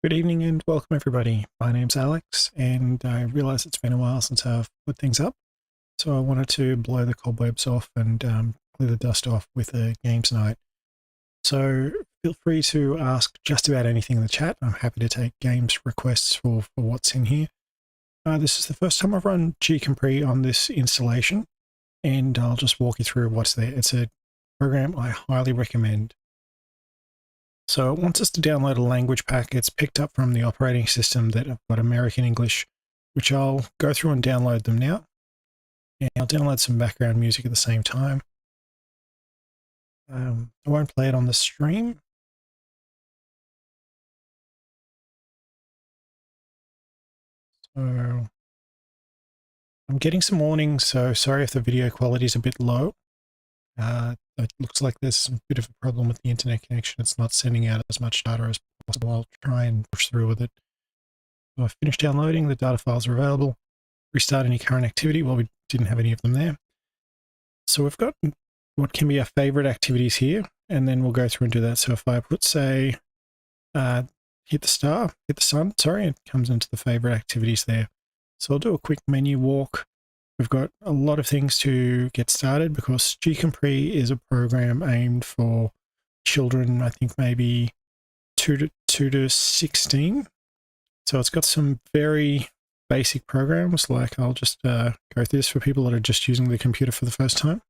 Good evening and welcome everybody. My name's Alex and I realise it's been a while since I've put things up, so I wanted to blow the cobwebs off and clear the dust off with a game tonight. So feel free to ask just about anything in the chat. I'm happy to take games requests for what's in here. This is the first time I've run GCompris on this installation, and I'll just walk you through what's there. It's a program I highly recommend. So it wants us to download a language pack. It's picked up from the operating system that I've got American English, which I'll go through and download them now. And I'll download some background music at the same time. I won't play it on the stream. So I'm getting some warnings, so sorry if the video quality is a bit low. It looks like there's a bit of a problem with the internet connection. It's not sending out as much data as possible. I'll try and push through with it. So I've finished downloading. The data files are available. Restart any current activity. Well, we didn't have any of them there. So we've got what can be our favorite activities here, and then we'll go through and do that. So if I put, say, hit the sun, sorry, it comes into the favorite activities there. So I'll do a quick menu walk. We've got a lot of things to get started because GCompris is a program aimed for children, I think maybe 2 to 16. So it's got some very basic programs, like I'll just go through this for people that are just using the computer for the first time.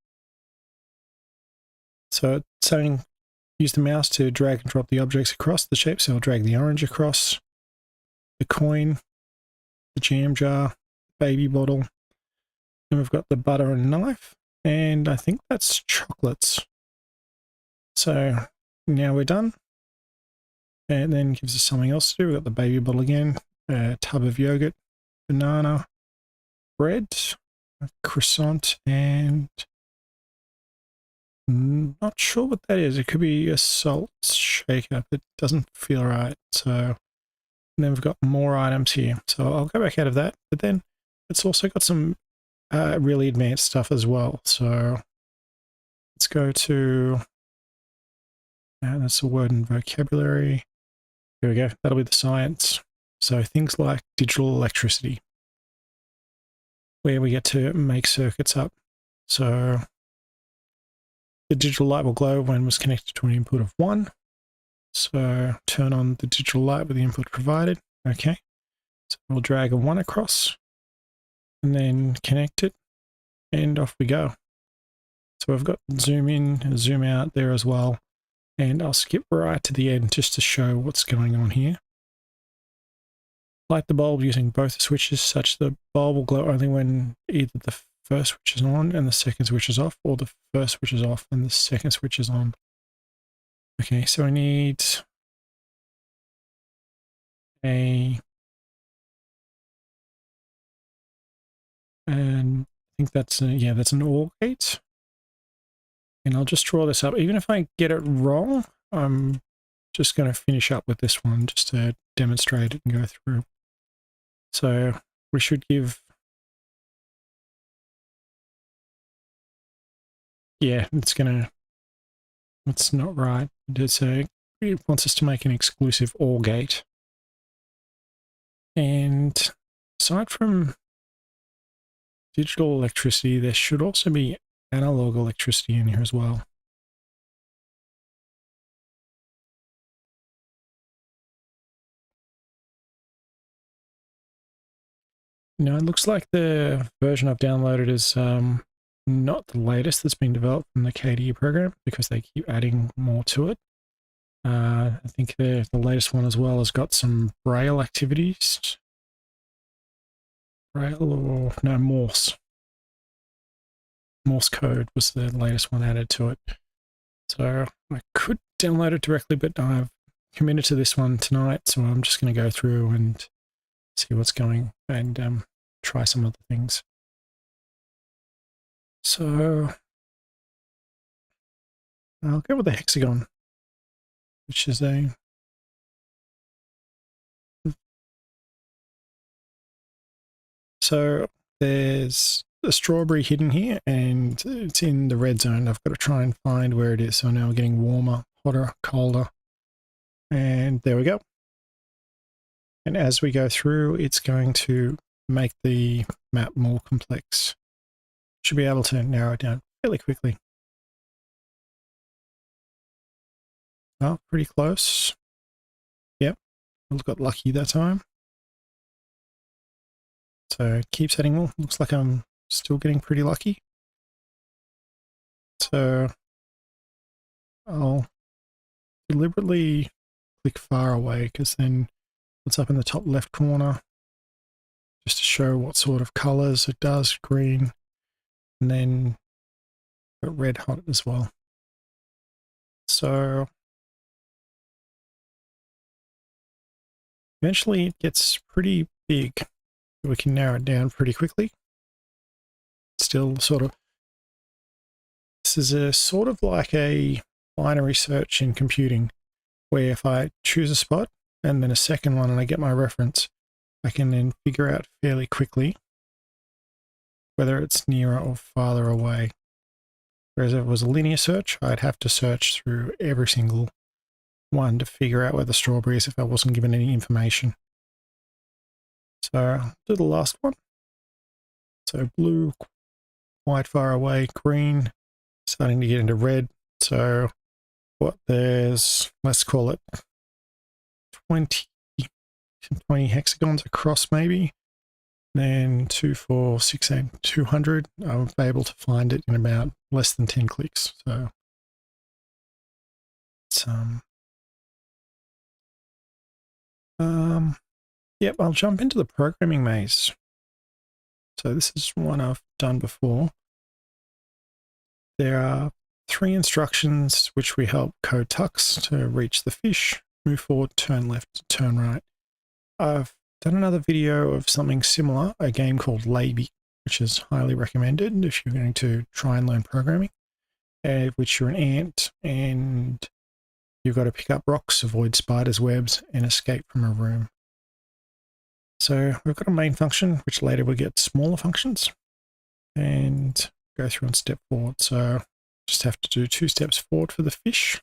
So it's saying use the mouse to drag and drop the objects across the shape. So I'll drag the orange across, the coin, the jam jar, baby bottle, and we've got the butter and knife, and I think that's chocolates. So now we're done. And then gives us something else to do. We've got the baby bottle again, a tub of yogurt, banana, bread, a croissant, and not sure what that is. It could be a salt shaker. It doesn't feel right. So and then we've got more items here. So I'll go back out of that. But then it's also got some really advanced stuff as well. So let's go to, that's a word and vocabulary. Here we go. That'll be the science. So things like digital electricity, where we get to make circuits up. So the digital light will glow when it was connected to an input of 1. So turn on the digital light with the input provided. Okay. So we'll drag a 1 across and then connect it, and off we go. So I've got zoom in and zoom out there as well. And I'll skip right to the end just to show what's going on here. Light the bulb using both switches such the bulb will glow only when either the first switch is on and the second switch is off, or the first switch is off and the second switch is on. Okay, so I need and I think that's that's an OR gate. And I'll just draw this up. Even if I get it wrong, I'm just going to finish up with this one just to demonstrate it and go through. So we should give, it's not right. It wants us to make an exclusive OR gate. And aside from digital electricity, there should also be analog electricity in here as well. Now it looks like the version I've downloaded is not the latest that's been developed from the KDE program, because they keep adding more to it. I think the latest one as well has got some Braille activities. Braille or no, Morse. Morse code was the latest one added to it. So I could download it directly, but I've committed to this one tonight, so I'm just going to go through and see what's going and try some other things. So I'll go with the hexagon, which is so there's a strawberry hidden here and it's in the red zone. I've got to try and find where it is. So now we're getting warmer, hotter, colder, and there we go. And as we go through, it's going to make the map more complex. Should be able to narrow it down fairly quickly. Oh, pretty close. Yep, I got lucky that time. So keep setting more. Looks like I'm still getting pretty lucky. So I'll deliberately click far away because then it's up in the top left corner just to show what sort of colors it does. Green, and then got red hot as well. So eventually it gets pretty big. We can narrow it down pretty quickly. Still sort of, this is a sort of like a binary search in computing, where if I choose a spot and then a second one and I get my reference, I can then figure out fairly quickly whether it's nearer or farther away. Whereas if it was a linear search, I'd have to search through every single one to figure out where the strawberry is if I wasn't given any information. So I'll do the last one. So blue, quite far away, green, starting to get into red. So what there's, let's call it 20 hexagons across maybe. Then 2, 4, 6, 8, 200. I'll be able to find it in about less than 10 clicks. So it's yep, I'll jump into the programming maze. So this is one I've done before. There are 3 instructions which we help code tux to reach the fish: move forward, turn left, turn right. I've done another video of something similar, a game called Laby, which is highly recommended if you're going to try and learn programming, which you're an ant and you've got to pick up rocks, avoid spiders' webs, and escape from a room. So we've got a main function, which later will get smaller functions, and go through and step forward. So just have to do 2 steps forward for the fish.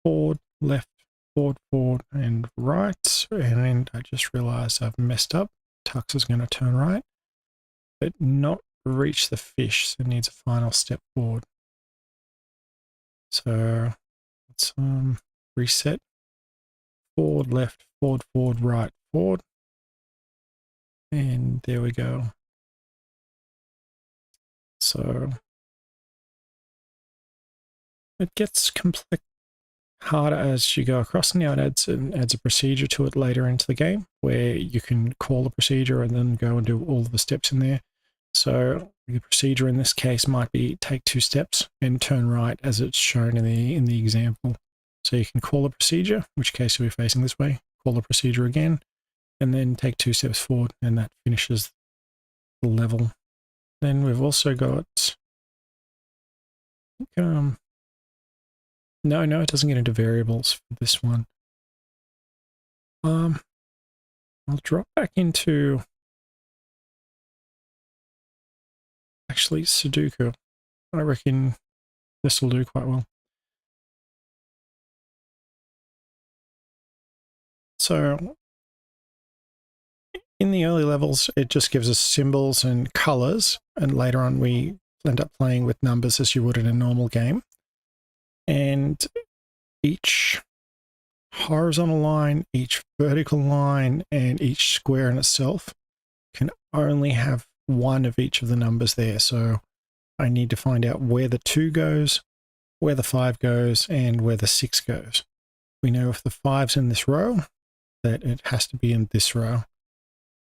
Forward, left, forward, forward, and right. And I just realized I've messed up. Tux is going to turn right, but not reach the fish, so it needs a final step forward. So let's reset. Forward, left, forward, forward, right, forward. And there we go. So it gets complex, harder as you go across. Now it adds a procedure to it later into the game where you can call the procedure and then go and do all of the steps in there. So the procedure in this case might be take 2 steps and turn right as it's shown in the example. So you can call the procedure, in which case you'll be facing this way, call the procedure again, and then take 2 steps forward, and that finishes the level. Then we've also got, no, it doesn't get into variables for this one. I'll drop back into actually Sudoku. I reckon this will do quite well. So in the early levels, it just gives us symbols and colors, and later on we end up playing with numbers as you would in a normal game. And each horizontal line, each vertical line, and each square in itself can only have one of each of the numbers there. So I need to find out where the 2 goes, where the 5 goes, and where the 6 goes. We know if the 5's in this row, that it has to be in this row.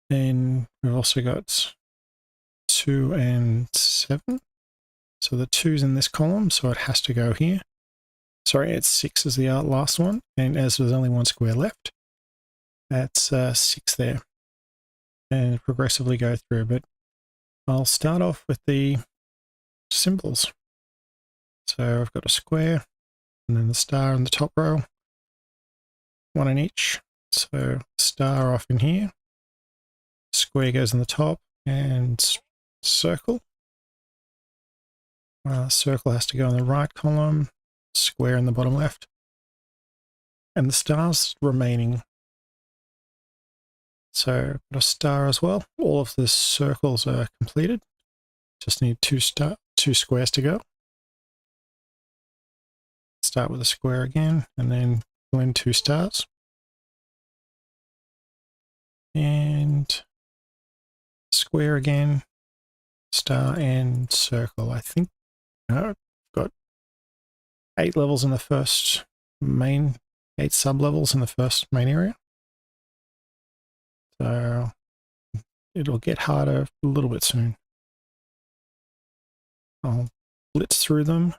Then we've also got 2 and 7. So the 2's in this column, so it has to go here. Sorry, it's 6 is the last one. And as there's only 1 square left, that's 6 there. And progressively go through. But I'll start off with the symbols. So I've got a square, and then the star in the top row, 1 in each. So star off in here, square goes in the top, and circle. Circle has to go in the right column, square in the bottom left. and the stars remaining. So got a star as well. All of the circles are completed. Just need two squares to go. Start with a square again, and then fill in 2 stars. And square again, star and circle. I think, no, I've got 8 levels in the first main, 8 sub-levels in the first main area. So it'll get harder a little bit soon. I'll blitz through them.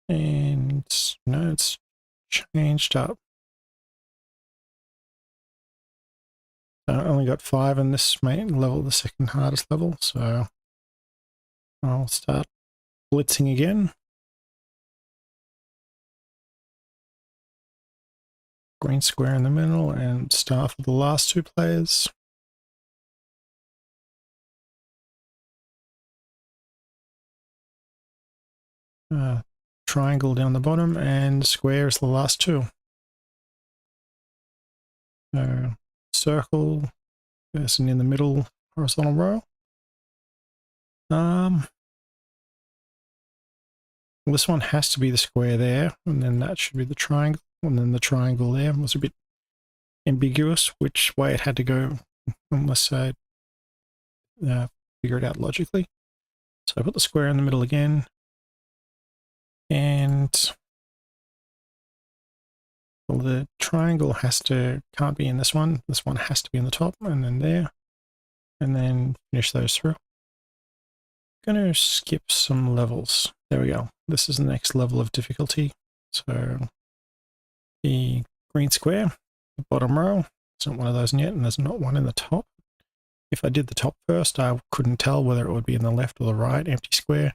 And no, it's changed up. I only got 5 in this main level, the second hardest level, so I'll start blitzing again. Green square in the middle and star for the last 2 players. Triangle down the bottom and square is the last 2. Circle, person in the middle horizontal row. This one has to be the square there, and then that should be the triangle, and then the triangle there was a bit ambiguous which way it had to go unless I figure it out logically. So I put the square in the middle again, and well, the triangle can't be in this one. This one has to be in the top, and then there, and then finish those through. I'm going to skip some levels. There we go. This is the next level of difficulty. So the green square, the bottom row, it's not one of those yet, and there's not one in the top. If I did the top first, I couldn't tell whether it would be in the left or the right empty square,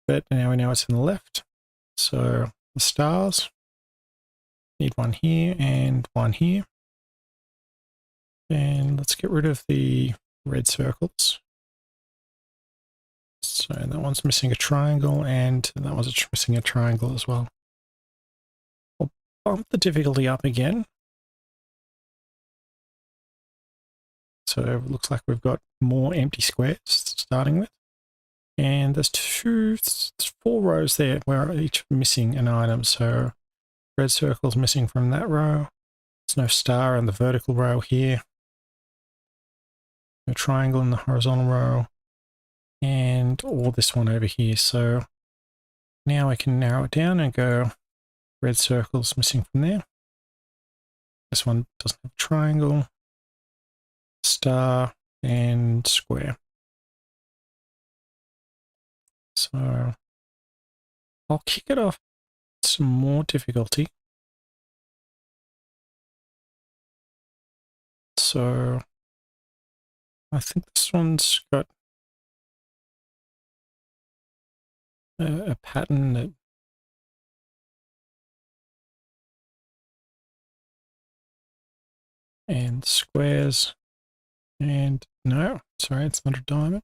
but now we know it's in the left. So the stars, need one here and one here. And let's get rid of the red circles. So that one's missing a triangle, and that one's missing a triangle as well. I'll bump the difficulty up again. So it looks like we've got more empty squares starting with. And there's 4 rows there where each missing an item. So red circle's missing from that row. There's no star in the vertical row here. No triangle in the horizontal row. And all this one over here. So now I can narrow it down and go red circle's missing from there. This one doesn't have a triangle, star, and square. So I'll kick it off with some more difficulty. So I think this one's got a pattern that and squares, and no, sorry, it's not a diamond.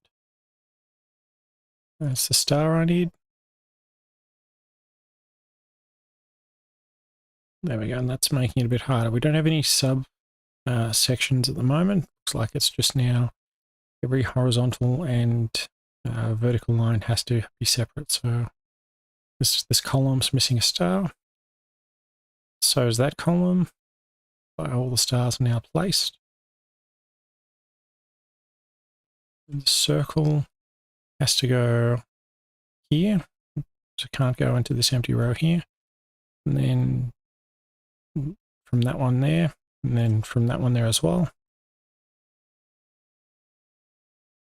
That's the star I need. There we go, and that's making it a bit harder. We don't have any sub sections at the moment. Looks like it's just now every horizontal and vertical line has to be separate. So this column's missing a star. So is that column. All the stars are now placed. And the circle has to go here. So it can't go into this empty row here. And then from that one there, and then from that one there as well.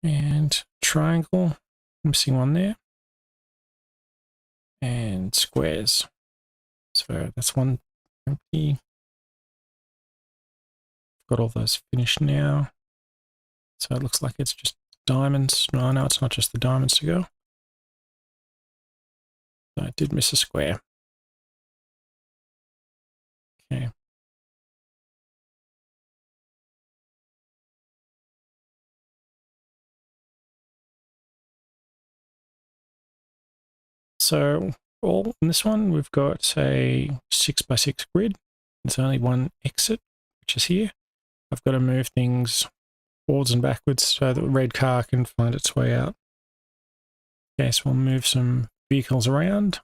And triangle, missing one there. And squares. So that's one empty. Got all those finished now. So it looks like it's just diamonds. No, it's not just the diamonds to go. So I did miss a square. Okay. So overall, in this one, we've got a 6x6 grid. There's only one exit, which is here. I've got to move things forwards and backwards so that the red car can find its way out. Okay, so we'll move some vehicles around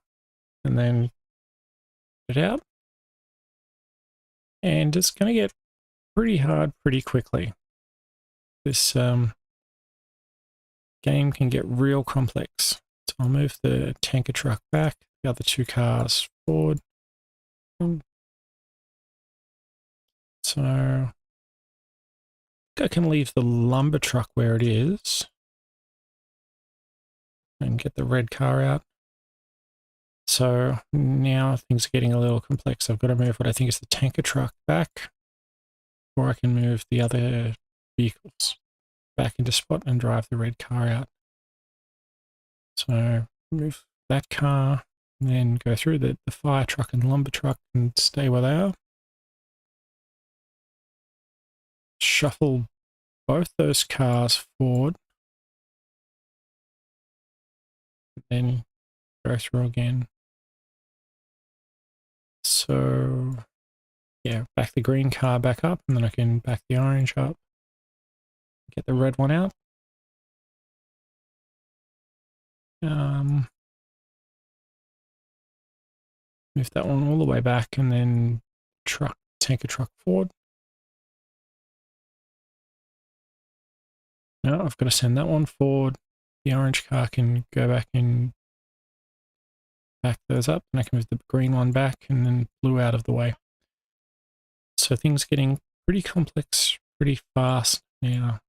and then put it out. And it's going to get pretty hard pretty quickly. This game can get real complex. So I'll move the tanker truck back, the other two cars forward. So I can leave the lumber truck where it is and get the red car out. So now things are getting a little complex. I've got to move what I think is the tanker truck back, or I can move the other vehicles back into spot and drive the red car out. So move that car, and then go through the fire truck and lumber truck and stay where they are. Shuffle both those cars forward, then go through again. So yeah, back the green car back up, and then I can back the orange up, get the red one out. Move that one all the way back, and then tanker truck forward. Now I've got to send that one forward. The orange car can go back and back those up, and I can move the green one back and then blue out of the way. So things getting pretty complex pretty fast now.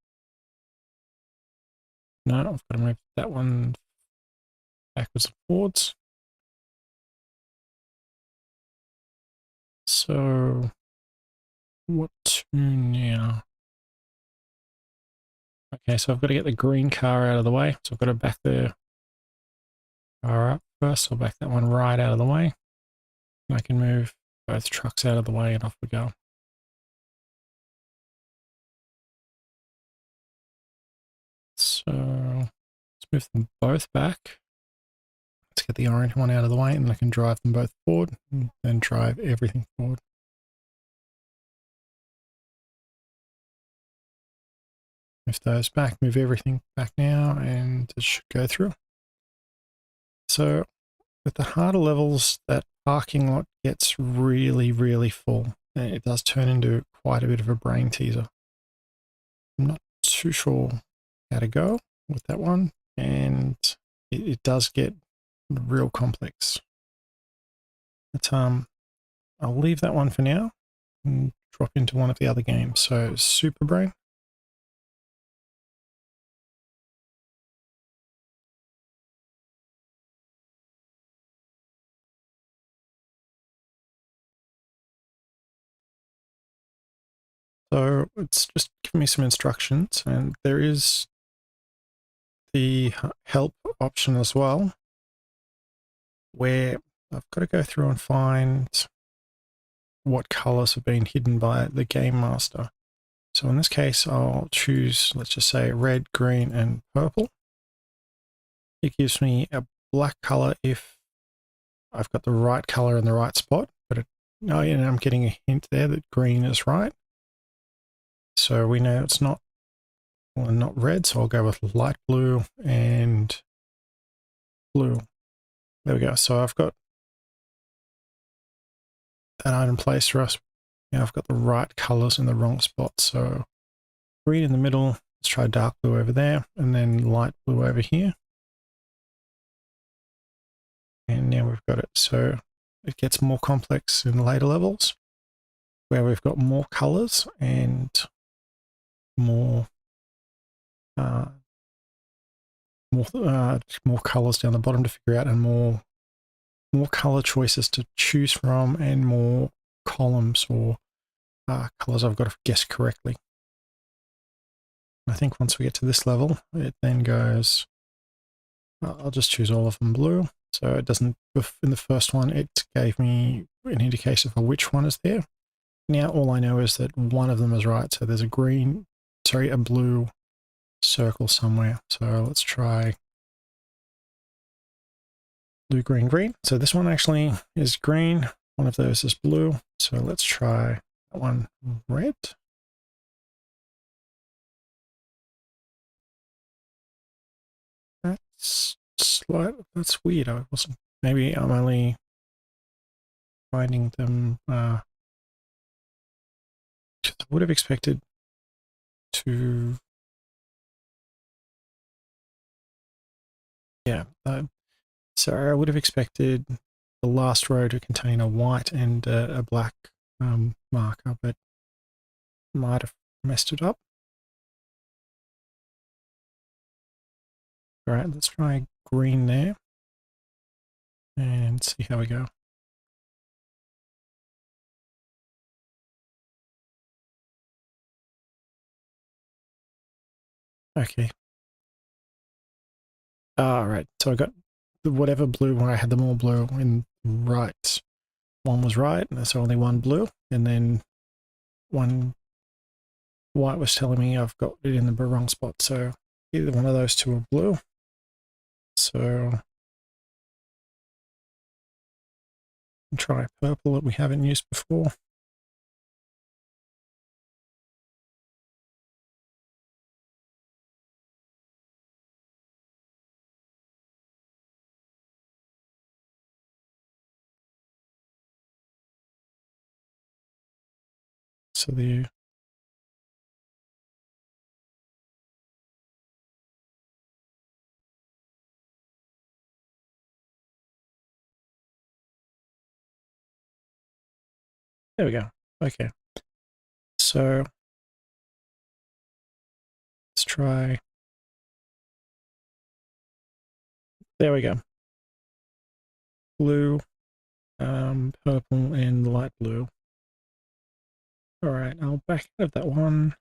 No, I've got to move that one backwards and forwards. So what to now? Okay, so I've got to get the green car out of the way. So I've got to back the car up first. I'll back that one right out of the way. And I can move both trucks out of the way and off we go. So let's move them both back. Let's get the orange one out of the way, and I can drive them both forward and then drive everything forward. Move those back, move everything back now, and it should go through. So with the harder levels, that parking lot gets really, really full. And it does turn into quite a bit of a brain teaser. I'm not too sure how to go with that one, and it does get real complex. But I'll leave that one for now and drop into one of the other games. So Super Brain. So it's just giving me some instructions, and there is the help option as well, where I've got to go through and find what colors have been hidden by the game master. So in this case, I'll choose, let's just say red, green, and purple. It gives me a black color if I've got the right color in the right spot, but I'm getting a hint there that green is right. So we know it's not red, so I'll go with light blue and blue. There we go. So I've got that item placed for us. Now I've got the right colors in the wrong spot. So green in the middle, let's try dark blue over there, and then light blue over here. And now we've got it. So it gets more complex in later levels, where we've got more colors and more colors down the bottom to figure out, and more color choices to choose from, and more columns or colors I've got to guess correctly. I think once we get to this level, it then goes, I'll just choose all of them blue. So it doesn't, in the first one, it gave me an indication for which one is there. Now all I know is that one of them is right. So there's a blue circle somewhere. So let's try blue, green, green. So this one actually is green. One of those is blue. So let's try that one red. That's that's weird. I wasn't, maybe I'm only finding them, I would have expected to, yeah. So I would have expected the last row to contain a white and a black marker, but might have messed it up. All right, let's try green there and see how we go. Okay. All right, so I got whatever blue, when I had them all blue in right. One was right, and there's only one blue, and then one white was telling me I've got it in the wrong spot. So either one of those two are blue. So try purple that we haven't used before. So there we go. Okay. So let's try. There we go. Blue, purple, and light blue. All right, I'll back out of that one.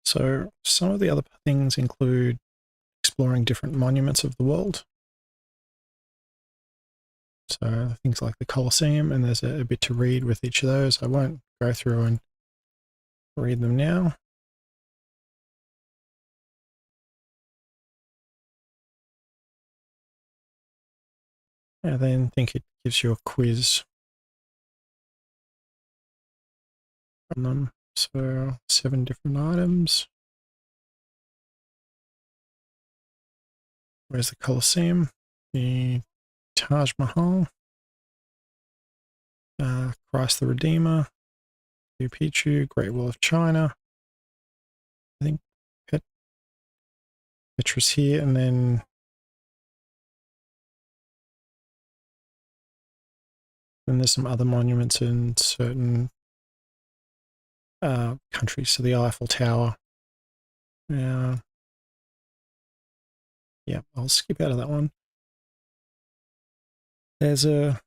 So some of the other things include exploring different monuments of the world. So things like the Colosseum, and there's a bit to read with each of those. I won't go through and read them now. I then think it gives you a quiz on them. So 7 different items. Where's the Colosseum? The Taj Mahal. Christ the Redeemer. Machu Picchu. Great Wall of China. I think Petra's here, and then there's some other monuments in certain countries. So the Eiffel Tower. Yeah, I'll skip out of that one. There's a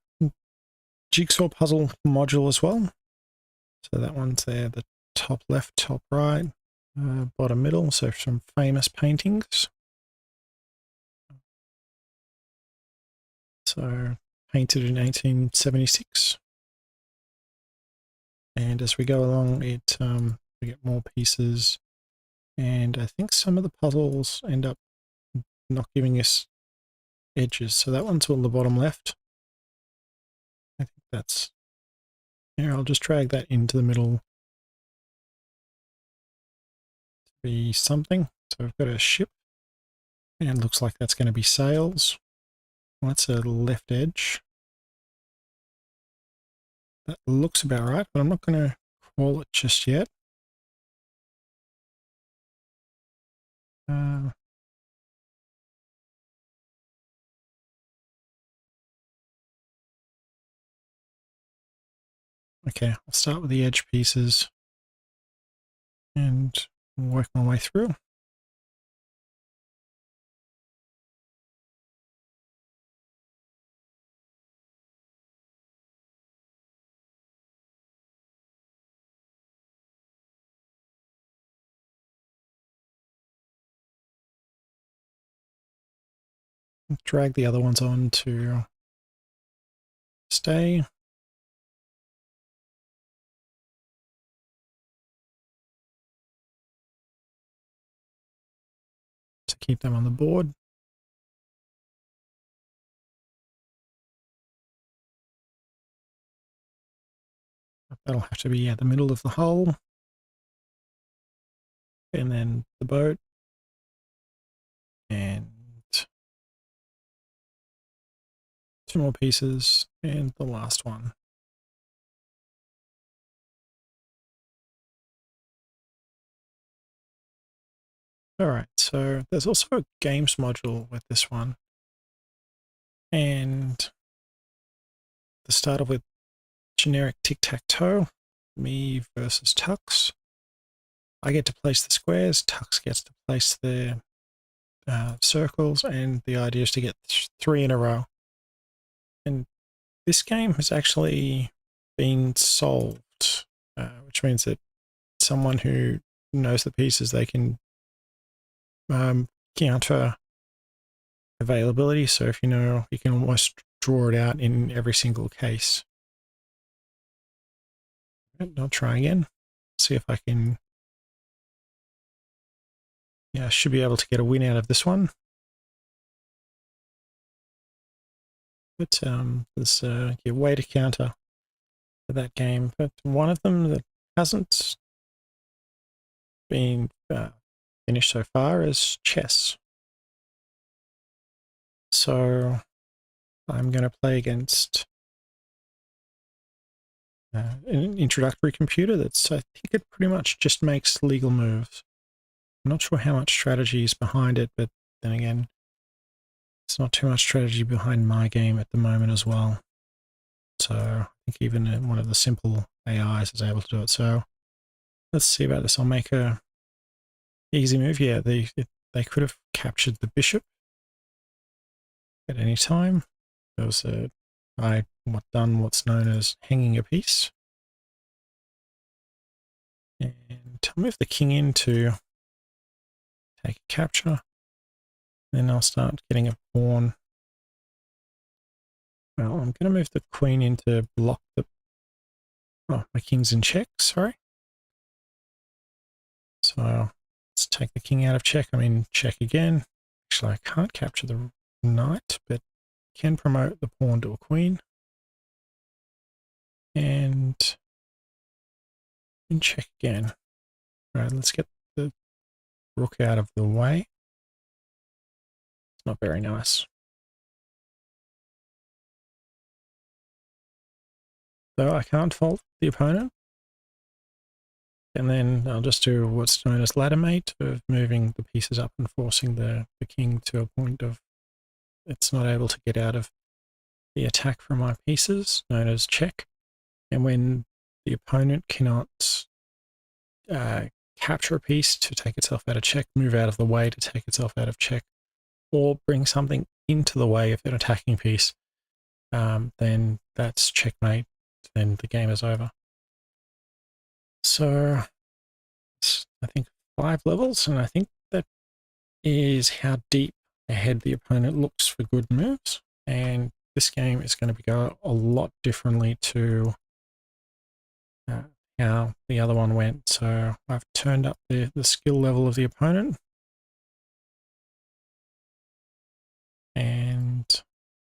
jigsaw puzzle module as well. So that one's there, the top left, top right, bottom middle. So some famous paintings. So painted in 1876. And as we go along, we get more pieces. And I think some of the puzzles end up not giving us edges. So that one's on the bottom left. I think that's, here, I'll just drag that into the middle to be something. So we've got a ship, and it looks like that's going to be sails. Well, that's a left edge. That looks about right, but I'm not going to call it just yet. Okay, I'll start with the edge pieces and work my way through. Drag the other ones on to stay. To keep them on the board. That'll have to be at the middle of the hole. And then the boat. And 2 more pieces. And the last one. Alright, so there's also a games module with this one. And to start off with generic tic-tac-toe, me versus Tux. I get to place the squares, Tux gets to place the circles, and the idea is to get 3 in a row. And this game has actually been solved, which means that someone who knows the pieces, they can counter availability. So if you know, you can almost draw it out in every single case. I'll try again, see if I can. Yeah, I should be able to get a win out of this one. But there's a way to counter that game. But one of them that hasn't been finished so far is chess. So I'm going to play against an introductory computer that's, I think it pretty much just makes legal moves. I'm not sure how much strategy is behind it, but then again, it's not too much strategy behind my game at the moment as well. So I think even one of the simple AIs is able to do it. So let's see about this. I'll make a easy move. Yeah, they could have captured the bishop at any time. There was done what's known as hanging a piece. And I'll move the king in to take a capture. Then I'll start getting a pawn. Well, I'm going to move the queen in to block the... Oh, my king's in check, sorry. So let's take the king out of check. I'm in check again. Actually, I can't capture the knight, but can promote the pawn to a queen. And in check again. All right, let's get the rook out of the way. It's not very nice. So I can't fault the opponent. And then I'll just do what's known as ladder mate, of moving the pieces up and forcing the king to a point of it's not able to get out of the attack from my pieces, known as check. And when the opponent cannot capture a piece to take itself out of check, move out of the way to take itself out of check, or bring something into the way of an attacking piece, then that's checkmate, then the game is over. So I think 5 levels, and I think that is how deep ahead the opponent looks for good moves. And this game is going to go a lot differently to how the other one went. So I've turned up the skill level of the opponent. And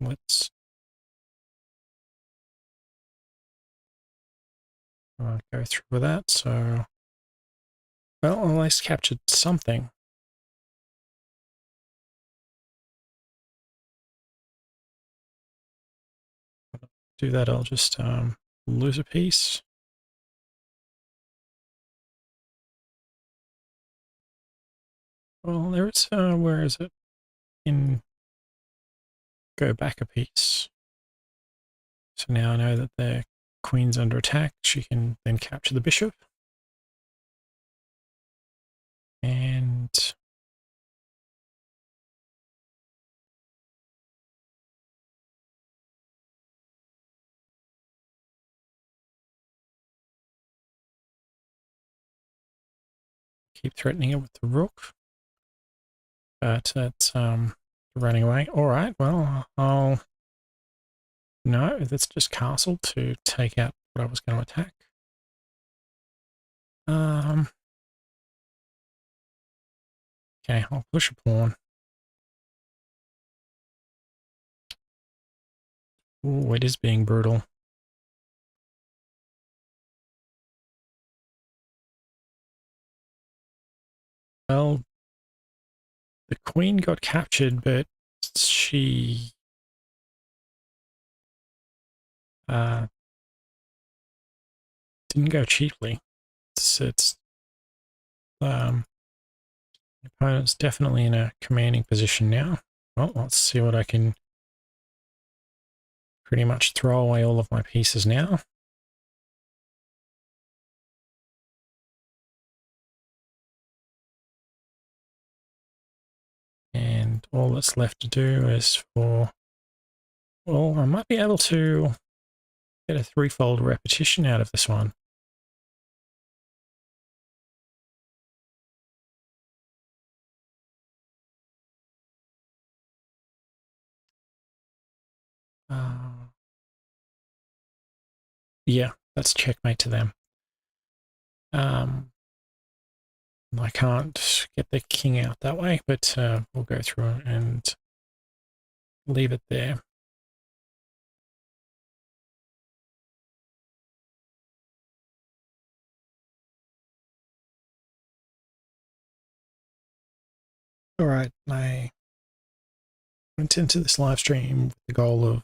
let's go through with that. So, well, at least captured something. Do that, I'll just lose a piece. Well, there it's, where is it? In go back a piece. So now I know that the queen's under attack. She can then capture the bishop. And keep threatening it with the rook. But it's running away. All right, well, no, that's just castle to take out what I was going to attack. Okay, I'll push a pawn. Ooh, it is being brutal. Well, the queen got captured, but she didn't go cheaply. It's the opponent's definitely in a commanding position now. Well, let's see what I can pretty much throw away all of my pieces now. And all that's left to do is for, well, I might be able to get a threefold repetition out of this one. Yeah, that's checkmate to them. I can't get the king out that way, but we'll go through and leave it there. All right, I went into this live stream with the goal of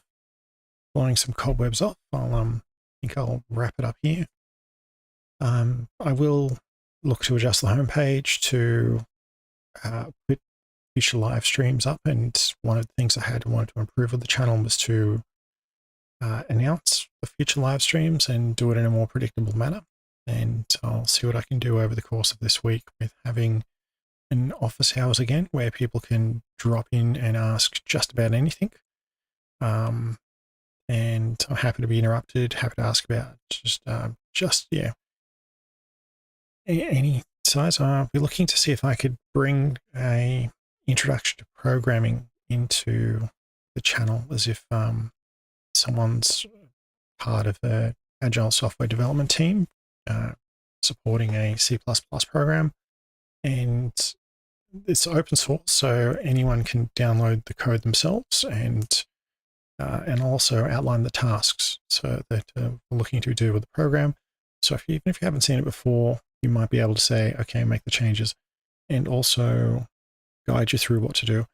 blowing some cobwebs off. I think I'll wrap it up here. I will look to adjust the homepage to put future live streams up, and one of the things I wanted to improve with the channel was to announce the future live streams and do it in a more predictable manner. And I'll see what I can do over the course of this week with having an office hours again where people can drop in and ask just about anything. And I'm happy to be interrupted, happy to ask about yeah, any size. I'll be looking to see if I could bring a introduction to programming into the channel, as if someone's part of an agile software development team supporting a C++ program, and it's open source, so anyone can download the code themselves, and also outline the tasks so that we're looking to do with the program. So even if you haven't seen it before, you might be able to say, okay, make the changes, and also guide you through what to do.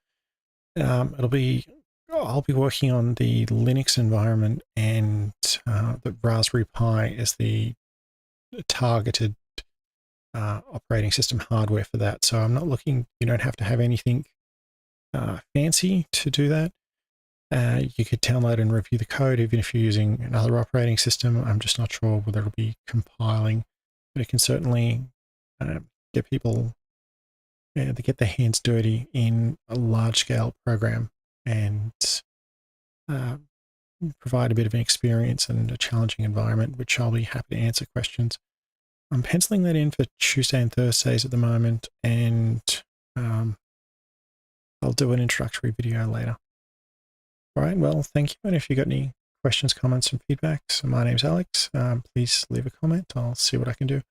I'll be working on the Linux environment, and the Raspberry Pi is the targeted operating system hardware for that. So I'm not looking, you don't have to have anything fancy to do that. You could download and review the code even if you're using another operating system. I'm just not sure whether it'll be compiling, but it can certainly get people to get their hands dirty in a large-scale program and provide a bit of an experience and a challenging environment, which I'll be happy to answer questions. I'm penciling that in for Tuesday and Thursdays at the moment, and I'll do an introductory video later. All right, well, thank you. And if you've got any questions, comments, and feedback, so my name's Alex. Please leave a comment. I'll see what I can do.